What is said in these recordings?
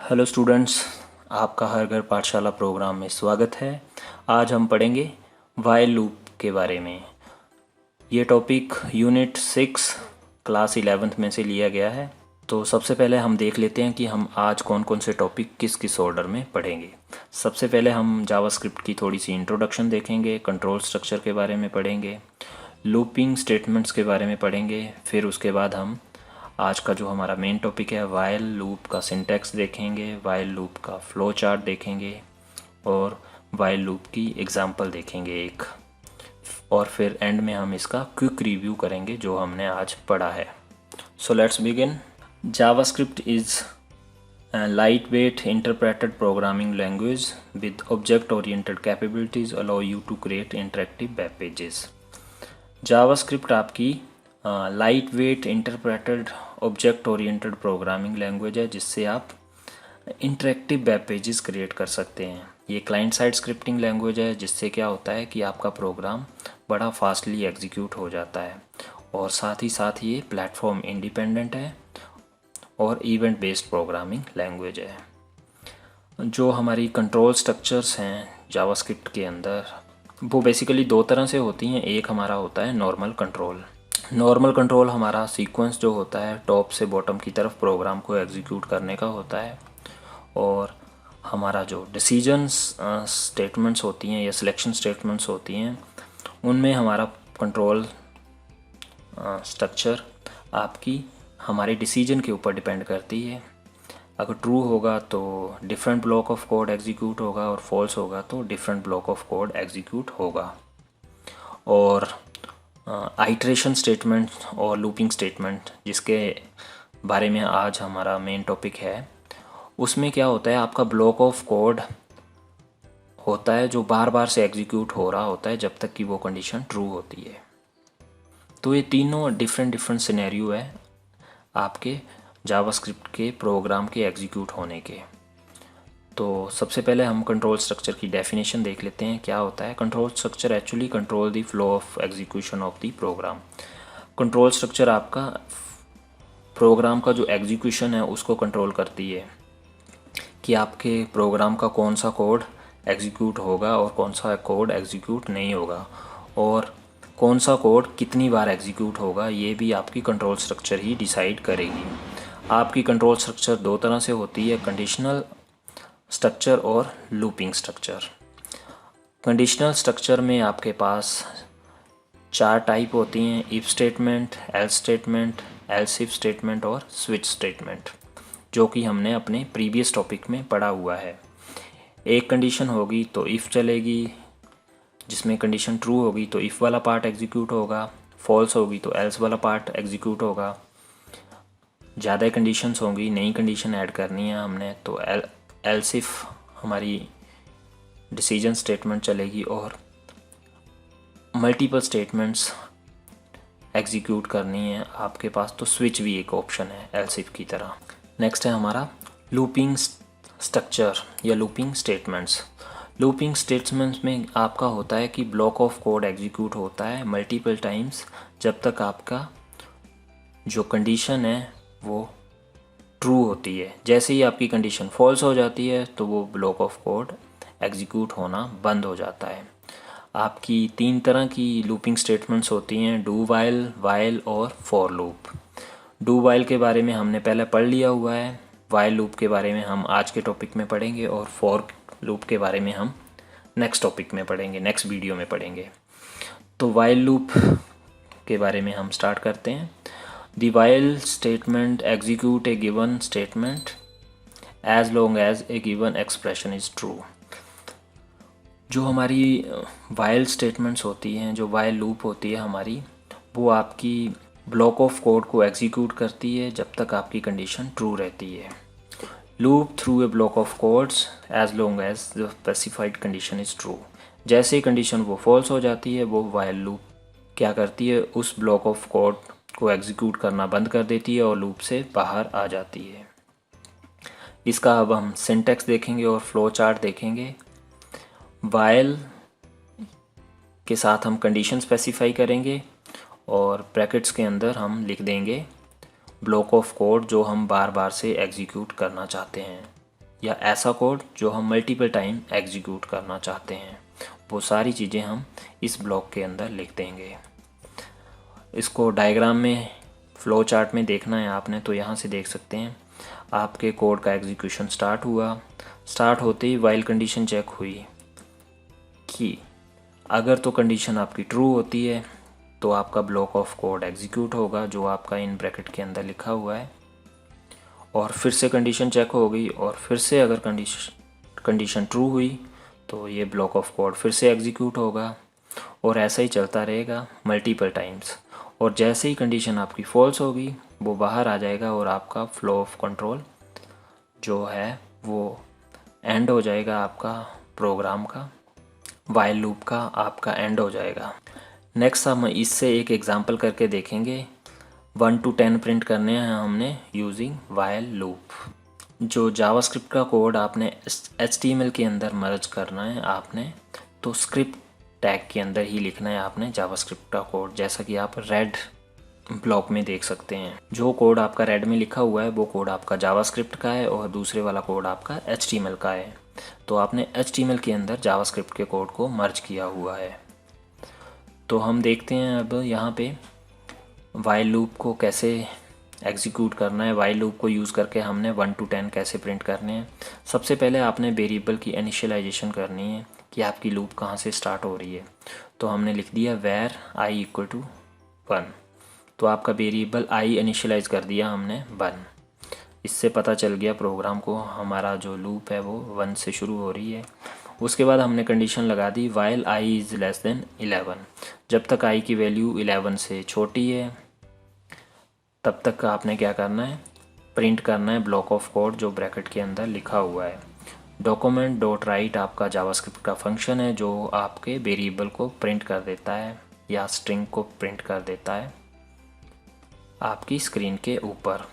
Hello students, आपका हर घर पाठशाला प्रोग्राम में स्वागत है। आज हम पढ़ेंगे वाइल लूप के बारे में। ये टॉपिक यूनिट 6 क्लास 11th में से लिया गया है। तो सबसे पहले हम देख लेते हैं कि हम आज कौन कौन से टॉपिक किस किस ऑर्डर में पढ़ेंगे। सबसे पहले हम जावास्क्रिप्ट की थोड़ी सी इंट्रोडक्शन देखेंगे, कंट्रोल स्ट्रक्चर के बारे में पढ़ेंगे, लूपिंग स्टेटमेंट्स के बारे में पढ़ेंगे। फिर उसके बाद हम आज का जो हमारा मेन टॉपिक है वाइल लूप का सिंटैक्स देखेंगे, वाइल लूप का फ्लो चार्ट देखेंगे और वाइल लूप की एग्जांपल देखेंगे एक। और फिर एंड में हम इसका क्विक रिव्यू करेंगे जो हमने आज पढ़ा है। So let's begin. JavaScript is lightweight interpreted programming language with object-oriented capabilities allow you to create interactive web pages. JavaScript आपकी lightweight interpreted object oriented programming language है जिससे आप इंटरेक्टिव वेब पेजेस क्रिएट कर सकते हैं। ये client side scripting language है जिससे क्या होता है कि आपका प्रोग्राम बड़ा फास्टली एग्जीक्यूट हो जाता है और साथ ही ये प्लेटफॉर्म इंडिपेंडेंट है और इवेंट बेस्ड प्रोग्रामिंग लैंग्वेज है। जो हमारी कंट्रोल स्ट्रक्चर्स हैं जावास्क्रिप्ट के अंदर वो बेसिकली दो तरह से होती हैं। एक हमारा होता है नॉर्मल कंट्रोल। नॉर्मल कंट्रोल हमारा सीक्वेंस जो होता है टॉप से बॉटम की तरफ प्रोग्राम को एग्जीक्यूट करने का होता है, और हमारा जो डिसीजंस स्टेटमेंट्स होती हैं या सिलेक्शन स्टेटमेंट्स होती हैं उनमें हमारा कंट्रोल स्ट्रक्चर आपकी हमारे डिसीजन के ऊपर डिपेंड करती है। अगर ट्रू होगा तो different block of code execute होगा और फॉल्स होगा तो different block of code execute होगा। और आइटरेशन स्टेटमेंट और लूपिंग स्टेटमेंट जिसके बारे में आज हमारा मेन टॉपिक है, उसमें क्या होता है आपका ब्लॉक ऑफ कोड होता है जो बार बार से एग्जीक्यूट हो रहा होता है जब तक कि वो कंडीशन ट्रू होती है। तो ये तीनों डिफरेंट सिनेरियो है आपके जावास्क्रिप्ट के प्रोग्राम के एग्जीक्यूट होने के। तो सबसे पहले हम कंट्रोल स्ट्रक्चर की डेफिनेशन देख लेते हैं क्या होता है। Control structure actually control the flow of execution of the program. Control structure आपका प्रोग्राम का जो एग्जीक्यूशन है उसको कंट्रोल करती है कि आपके प्रोग्राम का कौन सा कोड एग्जीक्यूट होगा और कौन सा कोड एग्जीक्यूट नहीं होगा, और कौन सा कोड कितनी बार एग्जीक्यूट होगा ये भी आपकी कंट्रोल स्ट्रक्चर ही डिसाइड करेगी। आपकी कंट्रोल स्ट्रक्चर दो तरह से होती है, कंडीशनल स्ट्रक्चर और लूपिंग स्ट्रक्चर। कंडीशनल स्ट्रक्चर में आपके पास 4 टाइप होती हैं, if statement, else statement, else if statement और स्विच स्टेटमेंट, जो कि हमने अपने प्रीवियस टॉपिक में पढ़ा हुआ है। एक कंडीशन होगी तो इफ़ चलेगी, जिसमें कंडीशन ट्रू होगी तो इफ़ वाला पार्ट एग्जीक्यूट होगा, फॉल्स होगी तो एल्स वाला पार्ट एग्जीक्यूट होगा। ज़्यादा कंडीशंस होंगी, नई कंडीशन ऐड करनी है हमने तो एल्स इफ हमारी डिसीजन स्टेटमेंट चलेगी और मल्टीपल स्टेटमेंट्स एग्जीक्यूट करनी है आपके पास तो स्विच भी एक ऑप्शन है एल्स इफ की तरह। नेक्स्ट है हमारा लूपिंग स्ट्रक्चर या लूपिंग स्टेटमेंट्स। लूपिंग स्टेटमेंट्स में आपका होता है कि ब्लॉक ऑफ कोड एग्जीक्यूट होता है मल्टीपल टाइम्स जब तक आपका जो कंडीशन है वो ट्रू होती है। जैसे ही आपकी कंडीशन फॉल्स हो जाती है तो वो ब्लॉक ऑफ कोड एग्जीक्यूट होना बंद हो जाता है। आपकी 3 तरह की लूपिंग स्टेटमेंट्स होती हैं, डू वाइल, वाइल और फॉर लूप। डू वाइल के बारे में हमने पहले पढ़ लिया हुआ है, वाइल लूप के बारे में हम आज के टॉपिक में पढ़ेंगे और फॉर लूप के बारे में हम नेक्स्ट टॉपिक में पढ़ेंगे, नेक्स्ट वीडियो में पढ़ेंगे। तो वाइल लूप के बारे में हम स्टार्ट करते हैं। The while statement execute a given statement as long as a given expression is true। जो हमारी while statements होती हैं, जो while loop होती है हमारी, वो आपकी ब्लॉक ऑफ कोड को एग्जीक्यूट करती है जब तक आपकी कंडीशन ट्रू रहती है। Loop through a block of codes as long as the specified condition is true. जैसे ही कंडीशन वो फॉल्स हो जाती है वो while लूप क्या करती है, उस ब्लॉक ऑफ कोड को एग्जीक्यूट करना बंद कर देती है और लूप से बाहर आ जाती है। इसका अब हम सिंटैक्स देखेंगे और फ्लो चार्ट देखेंगे। वाइल के साथ हम कंडीशन स्पेसिफाई करेंगे और ब्रैकेट्स के अंदर हम लिख देंगे ब्लॉक ऑफ कोड जो हम बार बार से एग्जीक्यूट करना चाहते हैं। या ऐसा कोड जो हम मल्टीपल टाइम एग्जीक्यूट करना चाहते हैं, वो सारी चीज़ें हम इस ब्लॉक के अंदर लिख देंगे। इसको डायग्राम में, फ्लो चार्ट में देखना है आपने तो यहाँ से देख सकते हैं। आपके कोड का एग्जीक्यूशन स्टार्ट हुआ, स्टार्ट होते ही वाइल कंडीशन चेक हुई कि अगर तो कंडीशन आपकी ट्रू होती है तो आपका ब्लॉक ऑफ कोड एग्जीक्यूट होगा जो आपका इन ब्रैकेट के अंदर लिखा हुआ है, और फिर से कंडीशन चेक हो गई और फिर से अगर कंडीशन ट्रू हुई तो ये ब्लॉक ऑफ कोड फिर से एग्जीक्यूट होगा, और ऐसा ही चलता रहेगा मल्टीपल टाइम्स। और जैसे ही कंडीशन आपकी फॉल्स होगी वो बाहर आ जाएगा और आपका फ्लो ऑफ कंट्रोल जो है वो एंड हो जाएगा, आपका प्रोग्राम का वाइल लूप का आपका एंड हो जाएगा। नेक्स्ट हम इससे एक एग्जांपल करके देखेंगे। 1 to 10 प्रिंट करने हैं हमने यूजिंग वाइल लूप। जो जावास्क्रिप्ट का कोड आपने HTML के अंदर मर्ज करना है आपने, तो स्क्रिप्ट टैग के अंदर ही लिखना है आपने जावास्क्रिप्ट का कोड, जैसा कि आप रेड ब्लॉक में देख सकते हैं। जो कोड आपका रेड में लिखा हुआ है वो कोड आपका जावास्क्रिप्ट का है और दूसरे वाला कोड आपका HTML का है। तो आपने HTML के अंदर जावास्क्रिप्ट के कोड को मर्ज किया हुआ है। तो हम देखते हैं अब यहाँ पे वाइल लूप को कैसे एग्जीक्यूट करना है। वाइल लूप को यूज़ करके हमने 1 to 10 कैसे प्रिंट करने हैं। सबसे पहले आपने वेरिएबल की इनिशियलाइजेशन करनी है कि आपकी लूप कहाँ से स्टार्ट हो रही है। तो हमने लिख दिया where i = 1, तो आपका वेरिएबल i इनिशियलाइज कर दिया हमने 1। इससे पता चल गया प्रोग्राम को हमारा जो लूप है वो 1 से शुरू हो रही है। उसके बाद हमने कंडीशन लगा दी while i is less than 11, जब तक i की वैल्यू 11 से छोटी है तब तक आपने क्या करना है, प्रिंट करना है ब्लॉक ऑफ कोड जो ब्रैकेट के अंदर लिखा हुआ है। document.write आपका जावास्क्रिप्ट का फंक्शन है जो आपके वेरिएबल को प्रिंट कर देता है या स्ट्रिंग को प्रिंट कर देता है आपकी स्क्रीन के ऊपर।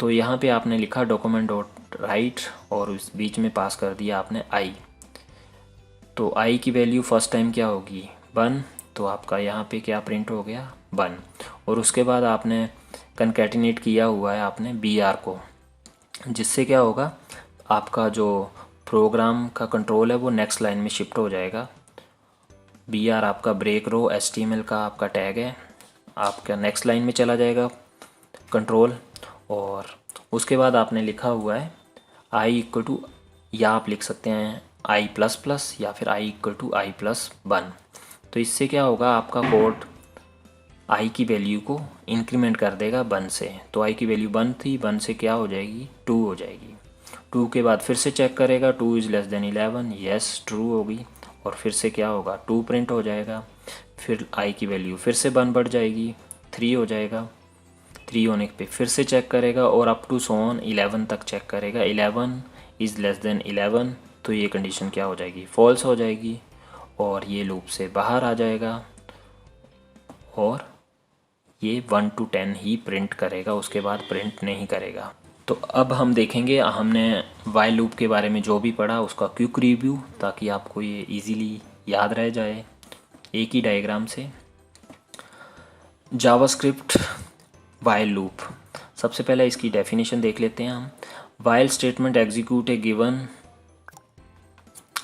तो यहाँ पे आपने लिखा document.write और उस बीच में पास कर दिया आपने i। तो i की वैल्यू फर्स्ट टाइम क्या होगी 1, तो आपका यहाँ पे क्या प्रिंट हो गया 1। और उसके बाद आपने कंकैटिनेट किया हुआ है आपने br को, जिससे क्या होगा आपका जो प्रोग्राम का कंट्रोल है वो नेक्स्ट लाइन में शिफ्ट हो जाएगा। br आपका ब्रेक रो HTML का आपका टैग है, आपका नेक्स्ट लाइन में चला जाएगा कंट्रोल। और उसके बाद आपने लिखा हुआ है i = या आप लिख सकते हैं i++ या फिर i = i+1। तो इससे क्या होगा आपका कोड i की वैल्यू को इंक्रीमेंट कर देगा 1 से। तो i की वैल्यू 1 थी, 1 से क्या हो जाएगी 2 हो जाएगी। 2 के बाद फिर से चेक करेगा 2 is less than 11, yes true होगी, और फिर से क्या होगा 2 प्रिंट हो जाएगा। फिर i की वैल्यू फिर से 1 बढ़ जाएगी, 3 हो जाएगा। 3 होने पे फिर से चेक करेगा और अप टू सो ऑन 11 तक चेक करेगा। 11 is less than 11, तो ये कंडीशन क्या हो जाएगी फॉल्स हो जाएगी और ये लूप से बाहर आ जाएगा और ये 1 to 10 ही प्रिंट करेगा, उसके बाद प्रिंट नहीं करेगा। तो अब हम देखेंगे, हमने वाइल लूप के बारे में जो भी पढ़ा उसका क्विक रिव्यू, ताकि आपको ये इजीली याद रह जाए एक ही डायग्राम से। जावास्क्रिप्ट वाइल लूप, सबसे पहले इसकी डेफिनेशन देख लेते हैं हम। While statement execute a given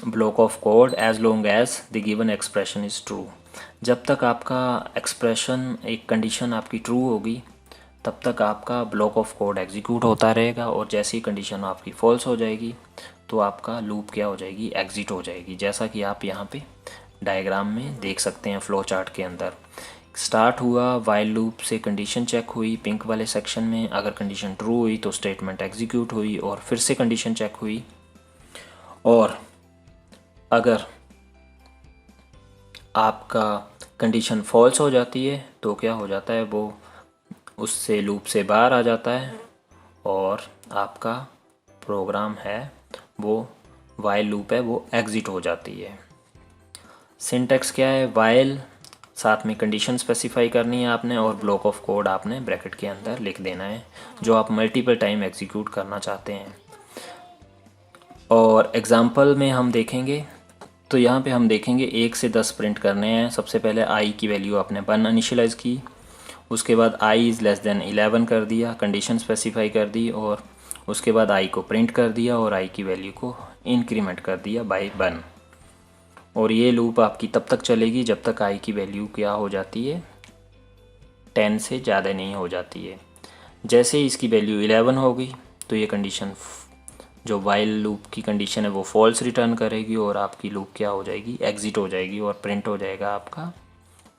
block of code as long as the given expression is true. जब तक आपका एक्सप्रेशन, एक कंडीशन आपकी ट्रू होगी तब तक आपका ब्लॉक ऑफ कोड एग्जीक्यूट होता रहेगा, और जैसे ही कंडीशन आपकी फॉल्स हो जाएगी तो आपका लूप क्या हो जाएगी एग्जिट हो जाएगी, जैसा कि आप यहाँ पे डायग्राम में देख सकते हैं फ्लो चार्ट के अंदर। स्टार्ट हुआ वाइल लूप से, कंडीशन चेक हुई पिंक वाले सेक्शन में, अगर कंडीशन ट्रू हुई तो स्टेटमेंट एग्जीक्यूट हुई और फिर से कंडीशन चेक हुई, और अगर आपका कंडीशन फॉल्स हो जाती है तो क्या हो जाता है, वो उससे लूप से बाहर आ जाता है और आपका प्रोग्राम है वो वाइल लूप है वो एग्जिट हो जाती है। सिंटैक्स क्या है, वाइल साथ में कंडीशन स्पेसिफाई करनी है आपने और ब्लॉक ऑफ कोड आपने ब्रैकेट के अंदर लिख देना है जो आप मल्टीपल टाइम एग्जीक्यूट करना चाहते हैं। और एग्जांपल में हम देखेंगे तो यहाँ पे हम देखेंगे 1 से 10 प्रिंट करने हैं। सबसे पहले i की वैल्यू आपने 1 इनिशियलाइज़ की, उसके बाद i इज़ लेस देन 11 कर दिया, कंडीशन स्पेसिफाई कर दी, और उसके बाद आई को प्रिंट कर दिया और आई की वैल्यू को इंक्रीमेंट कर दिया बाय 1। और ये लूप आपकी तब तक चलेगी जब तक आई की वैल्यू क्या हो जाती है, 10 से ज़्यादा नहीं हो जाती है। जैसे ही इसकी वैल्यू 11 होगी तो ये कंडीशन, जो वाइल लूप की कंडीशन है वो फॉल्स रिटर्न करेगी और आपकी लूप क्या हो जाएगी, एग्ज़िट हो जाएगी और प्रिंट हो जाएगा आपका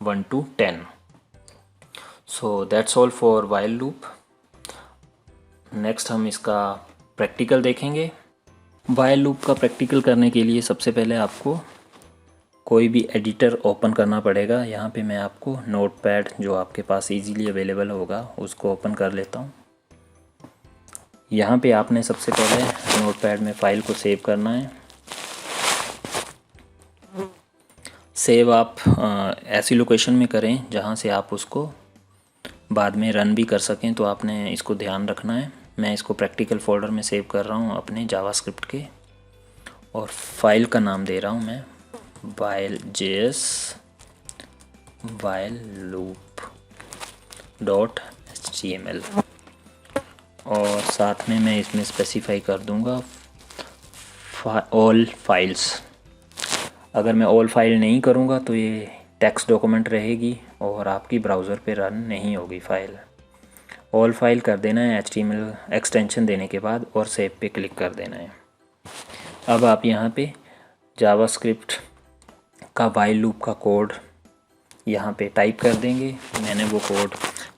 1 to 10। So that's all for while loop. Next हम इसका प्रैक्टिकल देखेंगे। वाइल लूप का प्रैक्टिकल करने के लिए सबसे पहले आपको कोई भी एडिटर ओपन करना पड़ेगा। यहाँ पे मैं आपको नोटपैड जो आपके पास इजीली अवेलेबल होगा उसको ओपन कर लेता हूँ। यहाँ पे आपने सबसे पहले नोटपैड में फ़ाइल को सेव करना है। सेव आप ऐसी लोकेशन में करें जहाँ से आप उसको बाद में रन भी कर सकें, तो आपने इसको ध्यान रखना है। मैं इसको प्रैक्टिकल फ़ोल्डर में सेव कर रहा हूँ अपने जावास्क्रिप्ट के, और फाइल का नाम दे रहा हूँ मैं while.js while loop.html, और साथ में मैं इसमें स्पेसिफाई कर दूंगा ऑल फाइल्स। अगर मैं ऑल फाइल नहीं करूंगा तो ये टेक्स्ट डॉक्यूमेंट रहेगी और आपकी ब्राउज़र पे रन नहीं होगी फ़ाइल। ऑल फाइल कर देना है HTML एक्सटेंशन देने के बाद और सेव पे क्लिक कर देना है। अब आप यहाँ पे जावास्क्रिप्ट का वाइल लूप का कोड यहाँ पे टाइप कर देंगे। मैंने वो कोड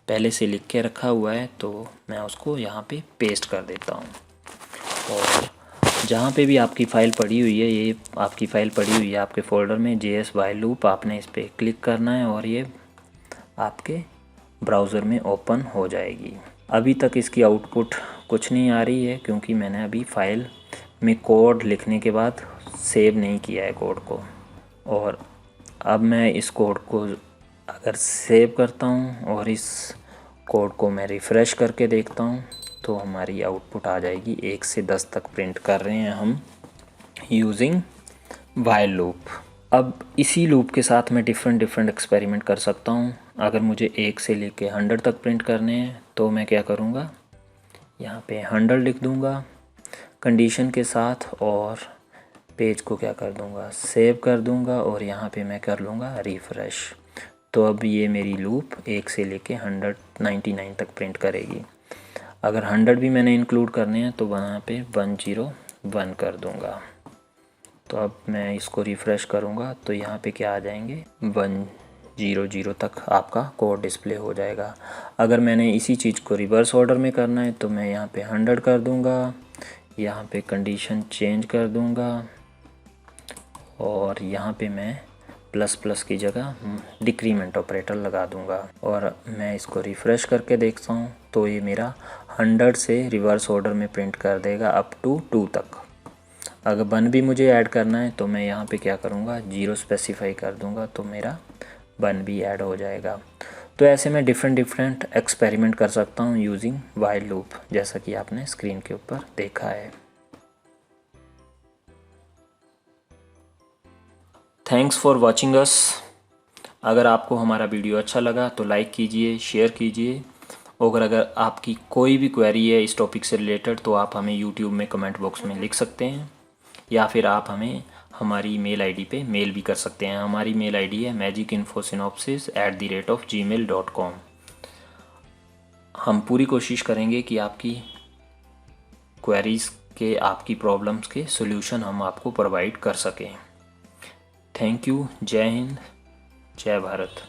पहले से लिख के रखा हुआ है तो मैं उसको यहाँ पे पेस्ट कर देता हूँ। और जहाँ पे भी आपकी फ़ाइल पड़ी हुई है, ये आपकी फ़ाइल पड़ी हुई है आपके फ़ोल्डर में JS वाइल लूप, आपने इस पर क्लिक करना है और ये आपके ब्राउज़र में ओपन हो जाएगी। अभी तक इसकी आउटपुट कुछ नहीं आ रही है क्योंकि मैंने अभी फ़ाइल में कोड लिखने के बाद सेव नहीं किया है कोड को। और अब मैं इस कोड को अगर सेव करता हूँ और इस कोड को मैं रिफ़्रेश करके देखता हूँ तो हमारी आउटपुट आ जाएगी 1 से 10 तक प्रिंट कर रहे हैं हम यूजिंग वाइल लूप। अब इसी लूप के साथ मैं डिफरेंट एक्सपेरिमेंट कर सकता हूँ। अगर मुझे 1 से लेके 100 तक प्रिंट करने हैं तो मैं क्या करूँगा, यहाँ पे 100 लिख दूँगा कंडीशन के साथ और पेज को क्या कर दूँगा, सेव कर दूँगा और यहाँ पे मैं कर लूँगा रिफ़्रेश। तो अब ये मेरी लूप 1 से लेके 199 तक प्रिंट करेगी। अगर 100 भी मैंने इंक्लूड करने हैं तो वहाँ पे 101 कर दूँगा। तो अब मैं इसको रिफ़्रेश करूँगा तो यहाँ पे क्या आ जाएंगे, 100 तक आपका कोड डिस्प्ले हो जाएगा। अगर मैंने इसी चीज़ को रिवर्स ऑर्डर में करना है तो मैं यहाँ पे 100 कर दूँगा, यहाँ पे कंडीशन चेंज कर दूँगा और यहाँ पे मैं प्लस की जगह डिक्रीमेंट ऑपरेटर लगा दूँगा और मैं इसको रिफ़्रेश करके देखता हूँ तो ये मेरा 100 से रिवर्स ऑर्डर में प्रिंट कर देगा अप टू 2 तक। अगर 1 भी मुझे ऐड करना है तो मैं यहाँ पे क्या करूँगा, 0 स्पेसिफाई कर दूँगा तो मेरा 1 भी ऐड हो जाएगा। तो ऐसे मैं डिफरेंट एक्सपेरिमेंट कर सकता हूँ यूजिंग वाइल लूप, जैसा कि आपने स्क्रीन के ऊपर देखा है। Thanks for watching us. अगर आपको हमारा वीडियो अच्छा लगा तो लाइक कीजिए, शेयर कीजिए, और अगर आपकी कोई भी क्वेरी है इस टॉपिक से रिलेटेड तो आप हमें यूट्यूब में कमेंट बॉक्स में लिख सकते हैं या फिर आप हमें हमारी मेल आईडी पे मेल भी कर सकते हैं। हमारी मेल आईडी है magicinfosynopsis@gmail.com। हम पूरी कोशिश करेंगे कि आपकी क्वेरीज़ के, आपकी प्रॉब्लम्स के सॉल्यूशन हम आपको प्रोवाइड कर सकें। Thank you. जय हिंद, जय भारत।